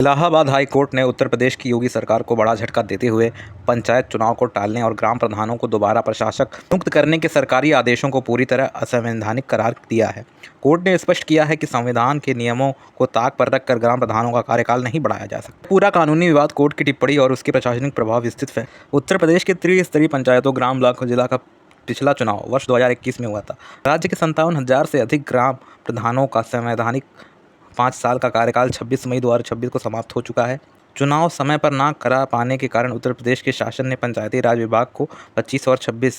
Allahabad high court ने उत्तर प्रदेश की योगी सरकार को बड़ा झटका देते हुए पंचायत चुनाव को टालने और ग्राम प्रधानों को दोबारा प्रशासक नियुक्त करने के सरकारी आदेशों को पूरी तरह असंवैधानिक करार दिया है। कोर्ट ने स्पष्ट किया है कि संविधान के नियमों को ताक पर रखकर ग्राम प्रधानों का कार्यकाल नहीं बढ़ाया जा सकता। पूरा कानूनी विवाद कोर्ट की टिप्पणी और उसके प्रशासनिक प्रभाव विस्तृत है। उत्तर प्रदेश के त्रिस्तरीय पंचायतों, ग्राम, ब्लॉक, जिला का पिछला चुनाव वर्ष 2021 में हुआ था। राज्य के 57,000 से अधिक ग्राम प्रधानों का संवैधानिक 5 साल का कार्यकाल 26 मई 2026 को समाप्त हो चुका है। चुनाव समय पर ना करा पाने के कारण उत्तर प्रदेश के शासन ने पंचायती राज विभाग को 25 और 26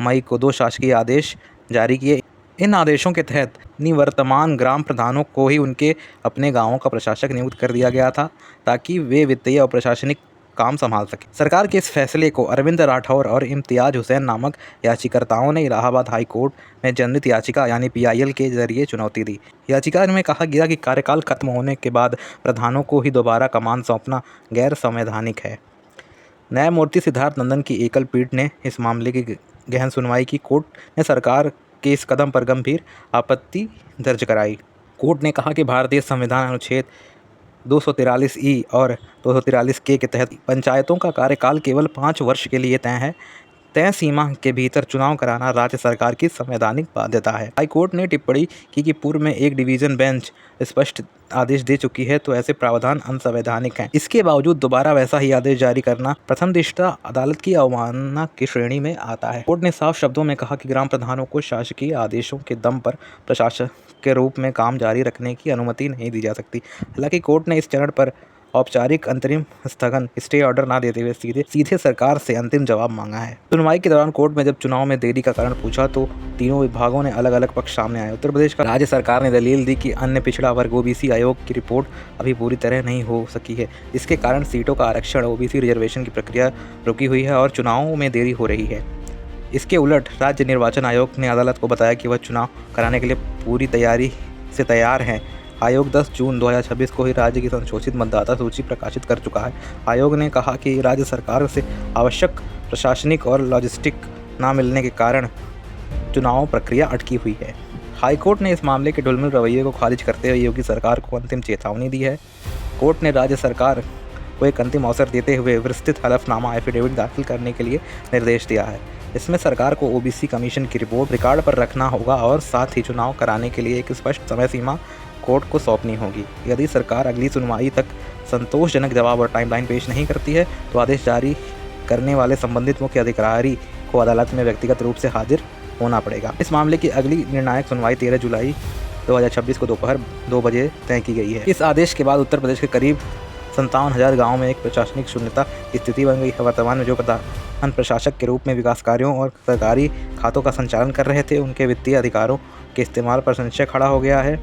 मई को 2 शासकीय आदेश जारी किए। इन आदेशों के तहत निवर्तमान ग्राम प्रधानों को ही उनके अपने गांवों का प्रशासक नियुक्त कर दिया गया था, ताकि वे वित्तीय और प्रशासनिक काम संभाल सके। सरकार के इस फैसले को अरविंद राठौर और इम्तियाज हुसैन नामक याचिकाकर्ताओं ने इलाहाबाद हाई कोर्ट में जनहित याचिका यानी PIL के जरिए चुनौती दी। याचिका में कहा गया कि कार्यकाल खत्म होने के बाद प्रधानों को ही दोबारा कमान सौंपना गैर संवैधानिक है। न्यायमूर्ति सिद्धार्थ नंदन की एकल पीठ ने इस मामले की गहन सुनवाई की। कोर्ट ने सरकार के इस कदम पर गंभीर आपत्ति दर्ज कराई। कोर्ट ने कहा कि भारतीय संविधान अनुच्छेद 243E और 243K के तहत पंचायतों का कार्यकाल केवल 5 वर्ष के लिए तय है। तय सीमा के भीतर चुनाव कराना राज्य सरकार की संवैधानिक बाध्यता है। हाईकोर्ट ने टिप्पणी की कि पूर्व में एक डिवीज़न बेंच स्पष्ट आदेश दे चुकी है, तो ऐसे प्रावधान असंवैधानिक हैं। इसके बावजूद दोबारा वैसा ही आदेश जारी करना प्रथम दृष्टया अदालत की अवमानना की श्रेणी में आता है। कोर्ट ने साफ शब्दों में कहा कि ग्राम प्रधानों को शासकीय आदेशों के दम पर प्रशासक के रूप में काम जारी रखने की अनुमति नहीं दी जा सकती। हालांकि कोर्ट ने इस चरण पर औपचारिक अंतरिम स्थगन स्टे ऑर्डर न देते हुए सीधे सरकार से अंतिम जवाब मांगा है। सुनवाई के दौरान कोर्ट में जब चुनाव में देरी का कारण पूछा तो तीनों विभागों ने अलग अलग पक्ष सामने आए। उत्तर प्रदेश का राज्य सरकार ने दलील दी कि अन्य पिछड़ा वर्ग OBC आयोग की रिपोर्ट अभी पूरी तरह नहीं हो सकी है, जिसके कारण सीटों का आरक्षण OBC रिजर्वेशन की प्रक्रिया रुकी हुई है और चुनावों में देरी हो रही है। इसके उलट राज्य निर्वाचन आयोग ने अदालत को बताया कि वह चुनाव कराने के लिए पूरी तैयारी से तैयार है। आयोग 10 जून 2026 को ही राज्य की संशोधित मतदाता सूची प्रकाशित कर चुका है। आयोग ने कहा कि राज्य सरकार से आवश्यक प्रशासनिक और लॉजिस्टिक न मिलने के कारण चुनाव प्रक्रिया अटकी हुई है। हाईकोर्ट ने इस मामले के ढुलमुल रवैये को खारिज करते हुए योगी सरकार को अंतिम चेतावनी दी है। कोर्ट ने राज्य सरकार को एक अंतिम अवसर देते हुए विस्तृत हलफनामा एफिडेविट दाखिल करने के लिए निर्देश दिया है। इसमें सरकार को OBC कमीशन की रिपोर्ट रिकॉर्ड पर रखना होगा और साथ ही चुनाव कराने के लिए एक स्पष्ट समय सीमा कोर्ट को सौंपनी होगी। यदि सरकार अगली सुनवाई तक संतोषजनक जवाब और टाइमलाइन पेश नहीं करती है तो आदेश जारी करने वाले संबंधित मुख्य अधिकारी को अदालत में व्यक्तिगत रूप से हाजिर होना पड़ेगा। इस मामले की अगली निर्णायक सुनवाई 13 जुलाई 2026 को दोपहर 2 बजे तय की गई है। इस आदेश के बाद उत्तर प्रदेश के करीब 57,000 गाँव में एक प्रशासनिक शून्यता की स्थिति बन गई है। वर्तमान में जो प्रधान प्रशासक के रूप में विकास कार्यों और सरकारी खातों का संचालन कर रहे थे, उनके वित्तीय अधिकारों के इस्तेमाल पर संशय खड़ा हो गया है।